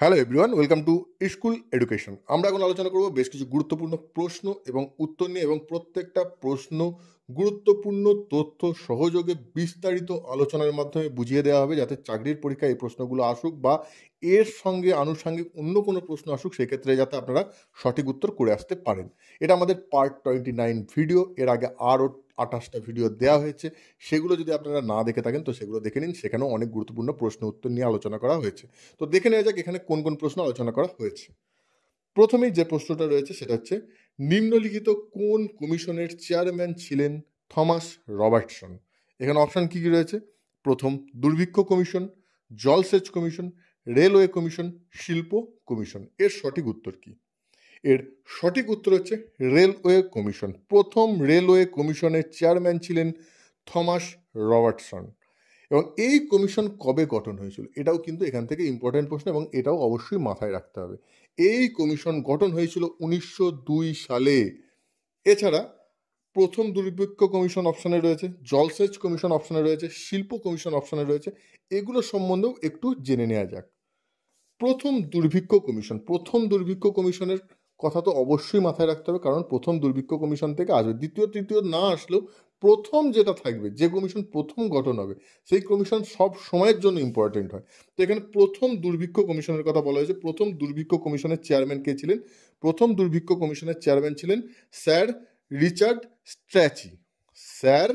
Hello everyone, welcome to school education. আমরা এখন আলোচনা করব বেশ কিছু গুরুত্বপূর্ণ প্রশ্ন এবং উত্তর নিয়ে, এবং প্রত্যেকটা প্রশ্ন গুরুত্বপূর্ণ তথ্য সহযোগে বিস্তারিত আলোচনার মাধ্যমে বুঝিয়ে দেওয়া হবে, যাতে চাকরির পরীক্ষায় এই প্রশ্নগুলো আসুক বা এর সঙ্গে আনুষঙ্গিক অন্য কোনো প্রশ্ন আসুক, সেক্ষেত্রে যাতে আপনারা সঠিক উত্তর করে আসতে পারেন। এটা আমাদের পার্ট 29 ভিডিও। এর আগে আরও 28টা ভিডিও দেওয়া হয়েছে, সেগুলো যদি আপনারা না দেখে থাকেন তো সেগুলো দেখে নিন। সেখানেও অনেক গুরুত্বপূর্ণ প্রশ্ন উত্তর নিয়ে আলোচনা করা হয়েছে। তো দেখে নেওয়া যাক এখানে কোন কোন প্রশ্ন আলোচনা করা হয়েছে। প্রথমেই যে প্রশ্নটা রয়েছে সেটা হচ্ছে, নিম্নলিখিত কোন কমিশনের চেয়ারম্যান ছিলেন থমাস রবার্টসন? এখানে অপশান কী কী রয়েছে? প্রথম, দুর্ভিক্ষ কমিশন, জলসেচ কমিশন, রেলওয়ে কমিশন, শিল্প কমিশন। এর সঠিক উত্তর কি? এর সঠিক উত্তর হচ্ছে রেলওয়ে কমিশন। প্রথম রেলওয়ে কমিশনের চেয়ারম্যান ছিলেন থমাস রবার্টসন। এবং এই কমিশন কবে গঠন হয়েছিল? এটাও কিন্তু এখান থেকে ইম্পর্টেন্ট প্রশ্ন, এবং এটাও অবশ্যই মাথায় রাখতে হবে। এই কমিশন গঠন হয়েছিল 1902 সালে। এছাড়া প্রথম দুর্ভিক্ষ কমিশন অপশানে রয়েছে, জলসেচ কমিশন অপশানে রয়েছে, শিল্প কমিশন অপশানে রয়েছে। এগুলো সম্বন্ধেও একটু জেনে নেওয়া যাক। প্রথম দুর্ভিক্ষ কমিশনের কথা তো অবশ্যই মাথায় রাখতে হবে, কারণ প্রথম দুর্ভিক্ষ কমিশন থেকে আসবে। দ্বিতীয় তৃতীয় না আসলেও প্রথম যেটা থাকবে, যে কমিশন প্রথম গঠন হবে, সেই কমিশন সব সময়ের জন্য ইম্পর্টেন্ট হয়। তো এখানে প্রথম দুর্ভিক্ষ কমিশনের কথা বলা হয়েছে। প্রথম দুর্ভিক্ষ কমিশনের চেয়ারম্যান কে ছিলেন? প্রথম দুর্ভিক্ষ কমিশনের চেয়ারম্যান ছিলেন স্যার রিচার্ড স্ট্র্যাচি। স্যার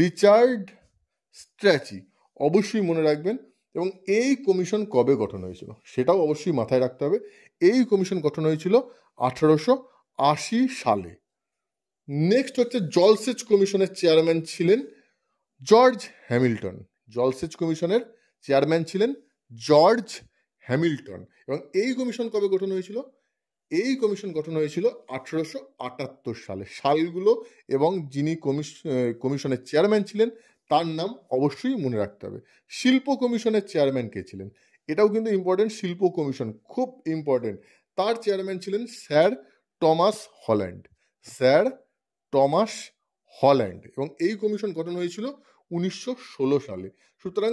রিচার্ড স্ট্র্যাচি, অবশ্যই মনে রাখবেন। এবং এই কমিশন কবে গঠন হয়েছিল সেটাও অবশ্যই মাথায় রাখতে হবে। এই কমিশন গঠন হয়েছিল 1880 সালে। নেক্সট হচ্ছে, জলসেচ কমিশনের চেয়ারম্যান ছিলেন জর্জ হ্যামিল্টন। জলসেচ কমিশনের চেয়ারম্যান ছিলেন জর্জ হ্যামিল্টন। এবং এই কমিশন কবে গঠন হয়েছিল? এই কমিশন গঠন হয়েছিল 1878 সালে। সালগুলো এবং যিনি কমিশনের চেয়ারম্যান ছিলেন তার নাম অবশ্যই মনে রাখতে হবে। শিল্প কমিশনের চেয়ারম্যান কে ছিলেন? এটাও কিন্তু ইম্পর্টেন্ট। শিল্প কমিশন খুব ইম্পর্টেন্ট। তার চেয়ারম্যান ছিলেন sir Thomas Holland. Sir Thomas Holland. এবং এই কমিশন গঠন হয়েছিল 1916 সালে। সুতরাং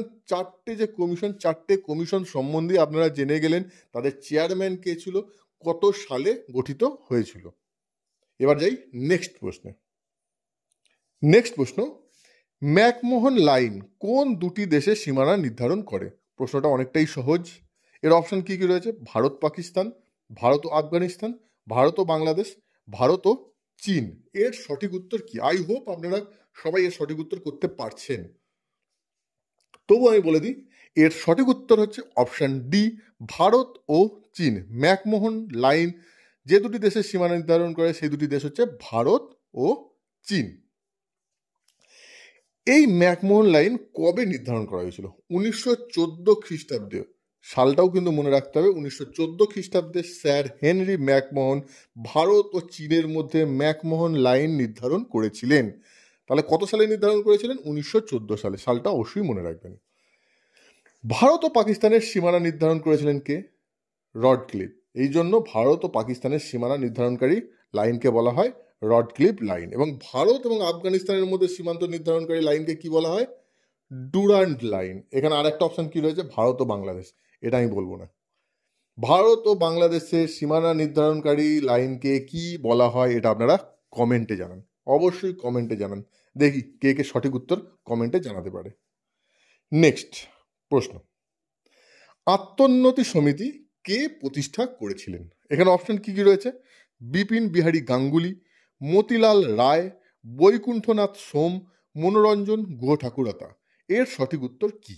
চারটে কমিশন সম্বন্ধে আপনারা জেনে গেলেন, তাদের চেয়ারম্যান কে ছিল, কত সালে গঠিত হয়েছিল। এবার যাই নেক্সট প্রশ্নে। নেক্সট প্রশ্ন, ম্যাকমোহন লাইন কোন দুটি দেশের সীমানা নির্ধারণ করে? প্রশ্নটা অনেকটাই সহজ। এর অপশন কি কি রয়েছে? ভারত পাকিস্তান, ভারত ও আফগানিস্তান, ভারত ও বাংলাদেশ, ভারত ও চীন। এর সঠিক উত্তর কি? আই হোপ আপনারা সবাই এর সঠিক উত্তর করতে পারছেন। তবু আমি বলে দিই, এর সঠিক উত্তর হচ্ছে অপশান ডি, ভারত ও চীন। ম্যাকমোহন লাইন যে দুটি দেশের সীমানা নির্ধারণ করে সেই দুটি দেশ হচ্ছে ভারত ও চীন। এই ম্যাকমোহন লাইন কবে নির্ধারণ করা হয়েছিল? 1914 খ্রিস্টাব্দে। সালটাও কিন্তু মনে রাখতে হবে। 1914 খ্রিস্টাব্দে স্যার হেনরি ম্যাকমোহন ভারত ও চীনের মধ্যে ম্যাকমোহন লাইন নির্ধারণ করেছিলেন। তাহলে কত সালে নির্ধারণ করেছিলেন? 1914 সালে। সালটা অবশ্যই মনে রাখবেন। ভারত ও পাকিস্তানের সীমানা নির্ধারণ করেছিলেন কে? রডক্লিফ। এই জন্য ভারত ও পাকিস্তানের সীমানা নির্ধারণকারী লাইনকে বলা হয় রডক্লিফ লাইন। এবং ভারত এবং আফগানিস্তানের মধ্যে সীমান্ত নির্ধারণকারী লাইনকে কি বলা হয়? Durand line. এখানে আর একটা অপশন কি রয়েছে? ভারত ও বাংলাদেশ। এটা আমি বলবো না। ভারত ও বাংলাদেশের সীমানা নির্ধারণকারী লাইনকে কি বলা হয় এটা আপনারা কমেন্টে জানান। অবশ্যই কমেন্টে জানান। দেখি কে কে সঠিক উত্তর কমেন্টে জানাতে পারে। নেক্সট প্রশ্ন, আত্মোন্নতি সমিতি কে প্রতিষ্ঠা করেছিলেন? এখানে অপশন কি কি রয়েছে? বিপিন বিহারী গাঙ্গুলি, মতিলাল রায়, বৈকুণ্ঠনাথ সোম, মনোরঞ্জন গুহ ঠাকুরতা। এর সঠিক উত্তর কি?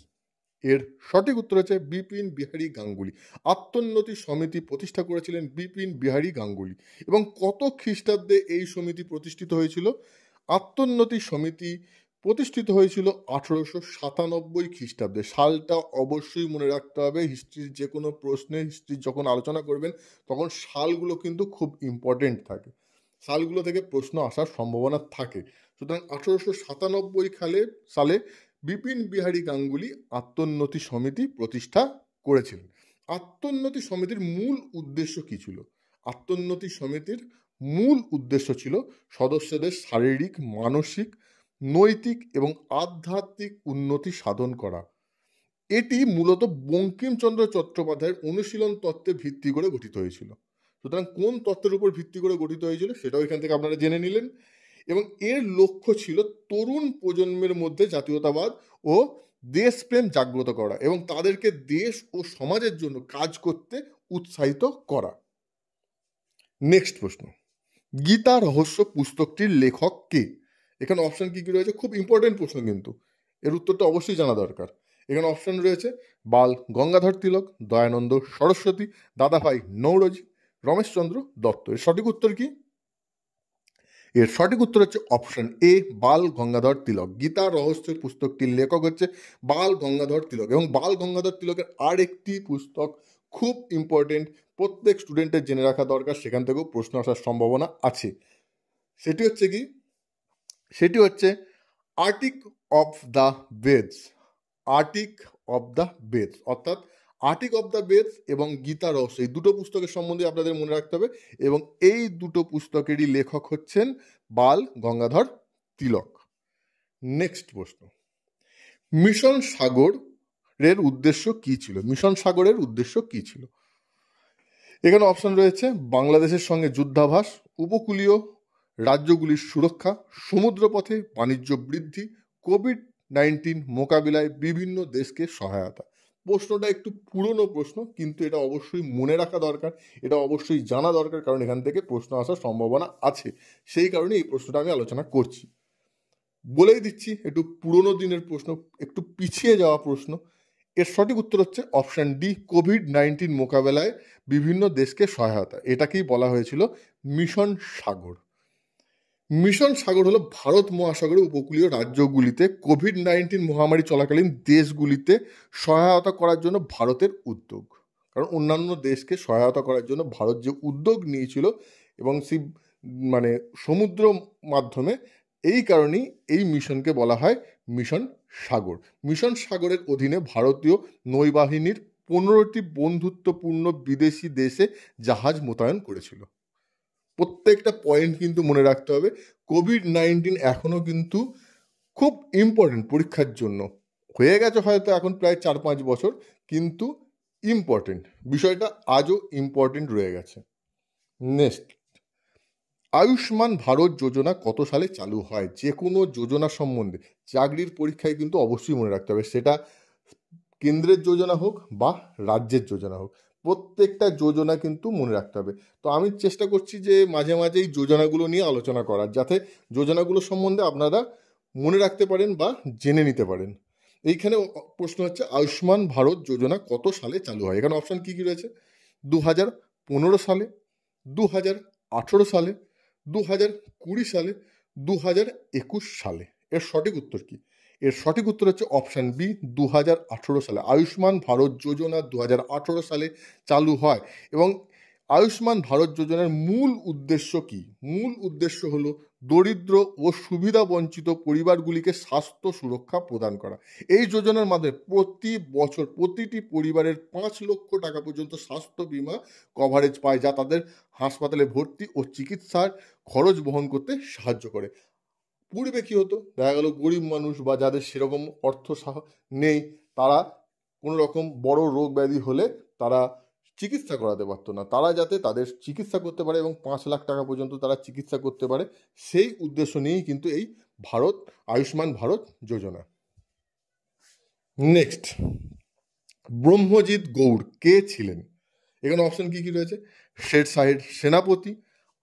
এর সঠিক উত্তর হচ্ছে বিপিন বিহারী গাঙ্গুলি। আত্মোন্নতি সমিতি প্রতিষ্ঠা করেছিলেন বিপিন বিহারী গাঙ্গুলি। এবং কত খ্রিস্টাব্দে এই সমিতি প্রতিষ্ঠিত হয়েছিল? আত্মোন্নতি সমিতি প্রতিষ্ঠিত হয়েছিল 1897 খ্রিস্টাব্দে। সালটা অবশ্যই মনে রাখতে হবে। হিস্ট্রির যে কোনো প্রশ্নে, হিস্ট্রির যখন আলোচনা করবেন তখন সালগুলো কিন্তু খুব ইম্পর্টেন্ট থাকে। সালগুলো থেকে প্রশ্ন আসার সম্ভাবনা থাকে। সুতরাং 1897 সালে বিপিন বিহারী গাঙ্গুলি আত্মোন্নতি সমিতি প্রতিষ্ঠা করেছিলেন। আত্মোন্নতি সমিতির মূল উদ্দেশ্য কি ছিল? আত্মোন্নতি সমিতির মূল উদ্দেশ্য ছিল সদস্যদের শারীরিক, মানসিক, নৈতিক এবং আধ্যাত্মিক উন্নতি সাধন করা। এটি মূলত বঙ্কিমচন্দ্র চট্টোপাধ্যায়ের অনুশীলন তত্ত্বে ভিত্তি করে গঠিত হয়েছিল। সুতরাং কোন তত্ত্বের উপর ভিত্তি করে গঠিত হয়েছিল সেটাও এখান থেকে আপনারা জেনে নিলেন। এবং এর লক্ষ্য ছিল তরুণ প্রজন্মের মধ্যে জাতীয়তাবাদ ও দেশপ্রেম জাগ্রত করা এবং তাদেরকে দেশ ও সমাজের জন্য কাজ করতে উৎসাহিত করা। নেক্সট প্রশ্ন, গীতা রহস্য পুস্তকটির লেখক কে? এখানে অপশন কি কি রয়েছে, খুব ইম্পর্টেন্ট প্রশ্ন, কিন্তু এর উত্তরটা অবশ্যই জানা দরকার। এখানে অপশন রয়েছে বাল গঙ্গাধর তিলক, দয়ানন্দ সরস্বতী, দাদাভাই নৌরোজি, রমেশচন্দ্র দত্ত। এর সঠিক উত্তর কি? এর সঠিক উত্তর হচ্ছে অপশন এ, বাল গঙ্গাধর তিলক। গীতা রহস্য পুস্তকটির লেখক হচ্ছে বাল গঙ্গাধর তিলক। এবং বাল গঙ্গাধর তিলকের আর একটি পুস্তক খুব ইম্পর্টেন্ট, প্রত্যেক স্টুডেন্টের জেনে রাখা দরকার, সেখান থেকেও প্রশ্ন আসার সম্ভাবনা আছে। সেটি হচ্ছে কি? সেটি হচ্ছে Arctic of the Vedas. Arctic of the Vedas, অর্থাৎ আর্টিক অফ দ্য বেদস এবং গীতা রহস্য, এই দুটো পুস্তকের সম্বন্ধে আপনাদের মনে রাখতে হবে। এবং এই দুটো পুস্তকেরই লেখক হচ্ছেন বাল গঙ্গাধর তিলক। নেক্সট প্রশ্ন, মিশন সাগরের উদ্দেশ্য কি ছিল? মিশন সাগরের উদ্দেশ্য কি ছিল? এখানে অপশন রয়েছে বাংলাদেশের সঙ্গে যুদ্ধাভাস, উপকূলীয় রাজ্যগুলির সুরক্ষা, সমুদ্রপথে বাণিজ্য বৃদ্ধি, কোভিড-19 মোকাবিলায় বিভিন্ন দেশকে সহায়তা। প্রশ্নটা একটু পুরনো প্রশ্ন, কিন্তু এটা অবশ্যই মনে রাখা দরকার, এটা অবশ্যই জানা দরকার, কারণ এখান থেকে প্রশ্ন আসার সম্ভাবনা আছে। সেই কারণে এই প্রশ্নটা আমি আলোচনা করছি। বলেই দিচ্ছি, একটু পুরনো দিনের প্রশ্ন, একটু পিছিয়ে যাওয়া প্রশ্ন। এর সঠিক উত্তর হচ্ছে অপশন ডি, কোভিড-19 মোকাবেলায় বিভিন্ন দেশকে সহায়তা। এটাকেই বলা হয়েছিল মিশন সাগর। মিশন সাগর হলো ভারত মহাসাগরের উপকূলীয় রাজ্যগুলিতে কোভিড-19 মহামারী চলাকালীন দেশগুলিতে সহায়তা করার জন্য ভারতের উদ্যোগ। কারণ অন্যান্য দেশকে সহায়তা করার জন্য ভারত যে উদ্যোগ নিয়েছিল এবং সেই মানে সমুদ্র মাধ্যমে, এই কারণেই এই মিশনকে বলা হয় মিশন সাগর। মিশন সাগরের অধীনে ভারতীয় নৌবাহিনীর 15টি বন্ধুত্বপূর্ণ বিদেশি দেশে জাহাজ মোতায়েন করেছিল। প্রত্যেকটা পয়েন্ট কিন্তু মনে রাখতে হবে। কোভিড-19 এখনও কিন্তু খুব ইম্পর্টেন্ট পরীক্ষার জন্য, হয়ে গেছে হয়তো এখন প্রায় 4-5 বছর, কিন্তু ইম্পর্টেন্ট বিষয়টা আজও ইম্পর্টেন্ট রয়ে গেছে। নেক্সট, আয়ুষ্মান ভারত যোজনা কত সালে চালু হয়? যে কোনো যোজনা সম্বন্ধে চাকরির পরীক্ষায় কিন্তু অবশ্যই মনে রাখতে হবে, সেটা কেন্দ্রের যোজনা হোক বা রাজ্যের যোজনা হোক, প্রত্যেকটা যোজনা কিন্তু মনে রাখতে হবে। তো আমি চেষ্টা করছি যে মাঝে মাঝে এই যোজনাগুলো নিয়ে আলোচনা করার, যাতে যোজনাগুলো সম্বন্ধে আপনারা মনে রাখতে পারেন বা জেনে নিতে পারেন। এইখানে প্রশ্ন হচ্ছে আয়ুষ্মান ভারত যোজনা কত সালে চালু হয়? এখানে অপশান কী কী রয়েছে? 2015 সালে, 2018 সালে, 2020 সালে, 2021 সালে। এর সঠিক উত্তর কি? এর সঠিক উত্তর হচ্ছে অপশান বি, 2018 সালে। আয়ুষ্মান ভারত যোজনা 2018 সালে চালু হয়। এবং আয়ুষ্মান ভারত যোজনার মূল উদ্দেশ্য কি? মূল উদ্দেশ্য হলো দরিদ্র ও সুবিধা বঞ্চিত পরিবারগুলিকে স্বাস্থ্য সুরক্ষা প্রদান করা। এই যোজনার মাধ্যমে প্রতি বছর প্রতিটি পরিবারের 5 লক্ষ টাকা পর্যন্ত স্বাস্থ্য বিমা কভারেজ পায়, যা তাদের হাসপাতালে ভর্তি ও চিকিৎসার খরচ বহন করতে সাহায্য করে। পূর্বে কী হতো, দেখা গেল গরিব মানুষ বা যাদের সেরকম অর্থ নেই, তারা কোনো রকম বড় রোগ ব্যাধি হলে তারা চিকিৎসা করাতে পারতো না। তারা যাতে তাদের চিকিৎসা করতে পারে এবং 5 লাখ টাকা পর্যন্ত তারা চিকিৎসা করতে পারে, সেই উদ্দেশ্য নিয়েই কিন্তু এই আয়ুষ্মান ভারত যোজনা। নেক্সট, ব্রহ্মজিৎ গৌড় কে ছিলেন? এখানে অপশন কি কি রয়েছে? শের শাহের সেনাপতি,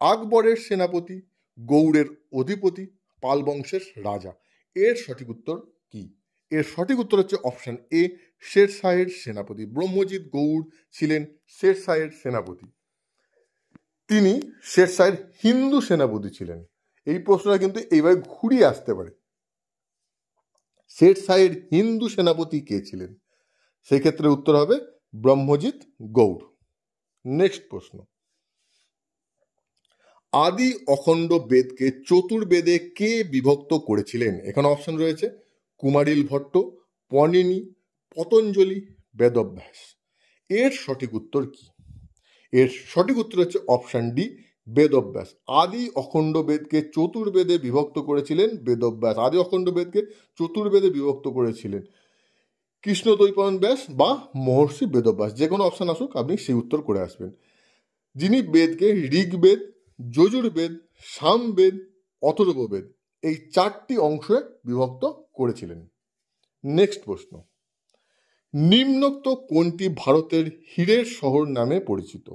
আকবরের সেনাপতি, গৌড়ের অধিপতি, পাল বংশের রাজা। এর সঠিক উত্তর কি? এর সঠিক উত্তর হচ্ছে অপশন এ, শের শাহের সেনাপতি। ব্রহ্মজিৎ গৌড় ছিলেন শের শাহের সেনাপতি। তিনি শের শাহের হিন্দু সেনাপতি ছিলেন। এই প্রশ্নটা কিন্তু এইভাবে ঘুরিয়ে আসতে পারে। শের শাহের হিন্দু সেনাপতি কে ছিলেন? সেক্ষেত্রে উত্তর হবে ব্রহ্মজিৎ গৌড়। নেক্সট প্রশ্ন, আদি অখণ্ড বেদকে চতুর্বেদে কে বিভক্ত করেছিলেন? এখানে অপশন রয়েছে কুমারিল ভট্ট, পণিনি, পতঞ্জলি, বেদব্যাস। এর সঠিক উত্তর কি? এর সঠিক উত্তর হচ্ছে অপশন ডি, বেদব্যাস। আদি অখণ্ড বেদকে চতুর্বেদে বিভক্ত করেছিলেন বেদব্যাস। আদি অখণ্ড বেদকে চতুর্বেদে বিভক্ত করেছিলেন কৃষ্ণদ্বৈপায়ন ব্যাস বা মহর্ষি বেদব্যাস, যে কোনো অপশান আসুক আপনি সেই উত্তর করে আসবেন। যিনি বেদকে ঋগ্বেদ, যজুর্বেদ, সামবেদ, অথর্ববেদ এই 4টি অংশে বিভক্ত করেছিলেন। নেক্সট প্রশ্ন, নিম্নোক্ত কোনটি ভারতের হীরের শহর নামে পরিচিত?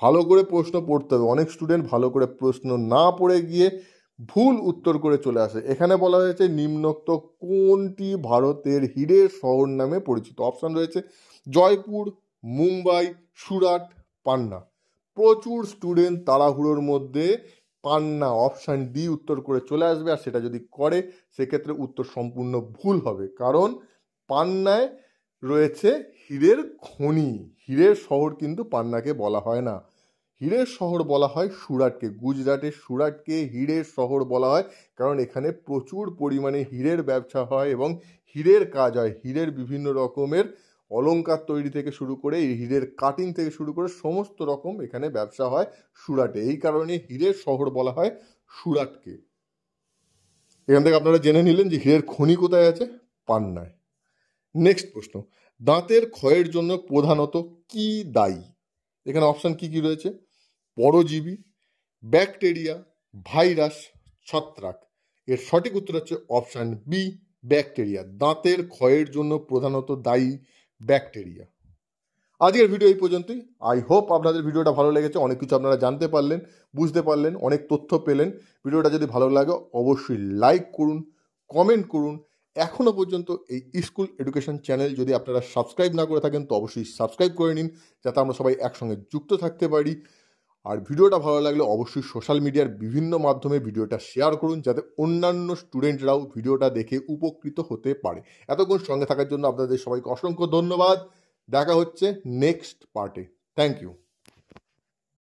ভালো করে প্রশ্ন পড়তে হবে, অনেক স্টুডেন্ট ভালো করে প্রশ্ন না পড়ে গিয়ে ভুল উত্তর করে চলে আসে। এখানে বলা হয়েছে নিম্নোক্ত কোনটি ভারতের হীরের শহর নামে পরিচিত। অপশান রয়েছে জয়পুর, মুম্বাই, সুরাট, পান্না। প্রচুর স্টুডেন্ট তাড়াহুড়োর মধ্যে পান্না অপশান ডি উত্তর করে চলে আসবে, আর সেটা যদি করে সেক্ষেত্রে উত্তর সম্পূর্ণ ভুল হবে, কারণ পান্নায় রয়েছে হীরের খনি। হীরের শহর কিন্তু পান্নাকে বলা হয় না, হীরের শহর বলা হয় সুরাটকে। গুজরাটের সুরাটকে হীরের শহর বলা হয়, কারণ এখানে প্রচুর পরিমাণে হীরের ব্যবসা হয় এবং হীরের কাজ হয়। হীরের বিভিন্ন রকমের অলংকার তৈরি থেকে শুরু করে এই হীরের কাটিং থেকে শুরু করে সমস্ত রকম এখানে ব্যবসা হয় সুরাটে। এই কারণে হীরের শহর বলা হয় সুরাটকে। এখান থেকে আপনারা জেনে নিলেন যে হীরের খনি কোথায় আছে, পান্নায়। নেক্সট প্রশ্ন, দাঁতের ক্ষয়ের জন্য প্রধানত কি দায়ী? এখানে অপশান কি কি রয়েছে? পরজীবী, ব্যাকটেরিয়া, ভাইরাস, ছত্রাক। এর সঠিক উত্তর হচ্ছে অপশান বি, ব্যাকটেরিয়া। দাঁতের ক্ষয়ের জন্য প্রধানত দায়ী ব্যাকটেরিয়া। আজকের ভিডিও এই পর্যন্তই। আই হোপ আপনাদের ভিডিওটা ভালো লেগেছে, অনেক কিছু আপনারা জানতে পারলেন, বুঝতে পারলেন, অনেক তথ্য পেলেন। ভিডিওটা যদি ভালো লাগে অবশ্যই লাইক করুন, কমেন্ট করুন। এখনও পর্যন্ত এই স্কুল এডুকেশন চ্যানেল যদি আপনারা সাবস্ক্রাইব না করে থাকেন তো অবশ্যই সাবস্ক্রাইব করে নিন, যাতে আমরা সবাই একসঙ্গে যুক্ত থাকতে পারি। আর ভিডিওটা ভালো লাগলে অবশ্যই সোশ্যাল মিডিয়ার বিভিন্ন মাধ্যমে ভিডিওটা শেয়ার করুন, যাতে অন্যান্য স্টুডেন্টরাও ভিডিওটা দেখে উপকৃত হতে পারে। এতক্ষণ সঙ্গে থাকার জন্য আপনাদের সবাইকে অসংখ্য ধন্যবাদ। দেখা হচ্ছে নেক্সট পার্টে। Thank you.